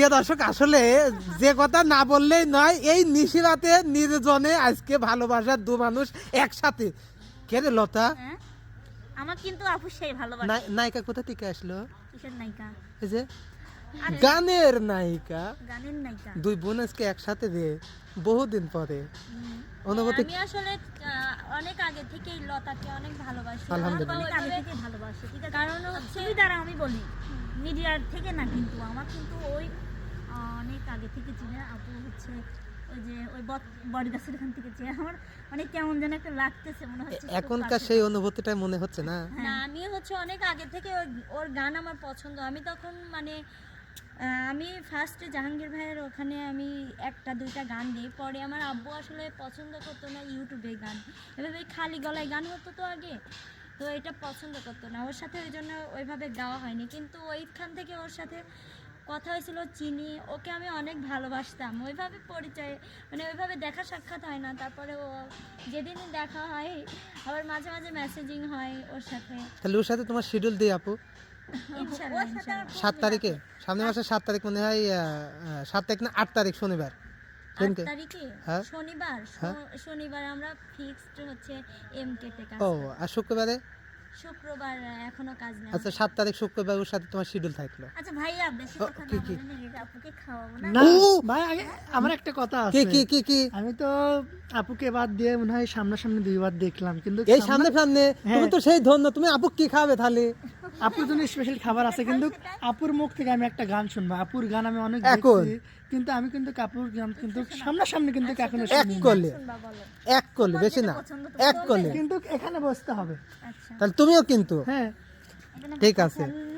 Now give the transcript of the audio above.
প্রিয় দর্শক, আসলে যে কথা না বললেই নয়, এই নিশিরাতে নির্জনে আজকে ভালোবাসার দু মানুষ একসাথে। কে রে লতা? আমার কিন্তু আপু সেই ভালোবাসে। নায়িকা কোথা থেকে আসলো? কিসের নায়িকা? এই যে গানের নায়িকা। গানের নায়িকা। দুই বোন আজকে একসাথে রে বহুদিন পরে। অনুভূতি আমি আসলে অনেক আগে থেকেই লতাকে অনেক ভালোবাসি। আলহামদুলিল্লাহ। অনেক আগে থেকে ভালোবাসি। ঠিক আছে, কারণ হচ্ছে দ্বারা আমি বলি মিডিয়ার থেকে না, কিন্তু আমার কিন্তু ওই অনেক আগে থেকে চিনে। আপু হচ্ছে ওই যে ওই বটগাছের এখান থেকে চিনে। আমার মানে কেমন যেন একটা লাগতেছে, মনে হচ্ছে এখনকার সেই অনুভূতিটা মনে হচ্ছে না? না, আমি হচ্ছে অনেক আগে থেকে ওর গান আমার পছন্দ। আমি তখন মানে আমি ফার্স্টে জাহাঙ্গীর ভাইয়ের ওখানে আমি একটা দুইটা গান দিই, পরে আমার আব্বু আসলে পছন্দ করতো না ইউটিউবে গান, এভাবে খালি গলায় গান হতো তো আগে, তো এটা পছন্দ করতো না ওর সাথে, ওই জন্য ওইভাবে গাওয়া হয়নি। কিন্তু ওইখান থেকে ওর সাথে কথা হয়েছিল, চিনি ওকে, আমি অনেক ভালোবাসতাম। ওইভাবে পরিচয় মানে ওইভাবে দেখা সাক্ষাৎ হয় না, তারপরে ও যেদিনই দেখা হয় আবার মাঝে মাঝে মেসেজিং হয় ওর সাথে। তাহলে ওর সাথে তোমার শিডিউল দিই আপু। ইনশাআল্লাহ 7 তারিখে, সামনের মাসের 7 তারিখ মনে হয়, 7 তারিখ না 8 তারিখ শনিবার। 8 তারিখে হ্যাঁ। শনিবার। হ্যাঁ। শনিবার আমরা ফিক্সড হচ্ছে এমকে তে কাজ। ও, আর শুক্রবারে? শুক্রবার এখনো কাজ নেই। আচ্ছা, 7 তারিখ শুক্রবার ওর সাথে তোমার শিডিউল থাকলো। আচ্ছা ভাইয়া, বেশি কথা না কি? বলে নিয়ে আপুকে খাওয়াবো না? না ভাই, আগে আমার একটা কথা কি আছে। কি কি কি? আমি তো আপুকে বাদ দিয়ে মনে হয় সামনাসামনি দুইবার দেখলাম, কিন্তু এই সামনে সামনে তুমি তো সেই ধন্য, তুমি আপু কি খাবে তাহলে? আপুর জন্য স্পেশাল খাবার আছে, কিন্তু আপুর মুখ থেকে আমি একটা গান শুনবো। আপুর গান আমি অনেক এখন? দেখছি, কিন্তু আমি কিন্তু আপুর গান কিন্তু সামনাসামনি কিন্তু এখনো এক শুনি। করলে, শুনবা বলো। এক করলে, বেশি না, পছন্দ তো এক করলে। কিন্তু এখানে বসতে হবে। আচ্ছা, তাহলে তুমিও কিন্তু হ্যাঁ, এখানে ঠিক আছে। বসে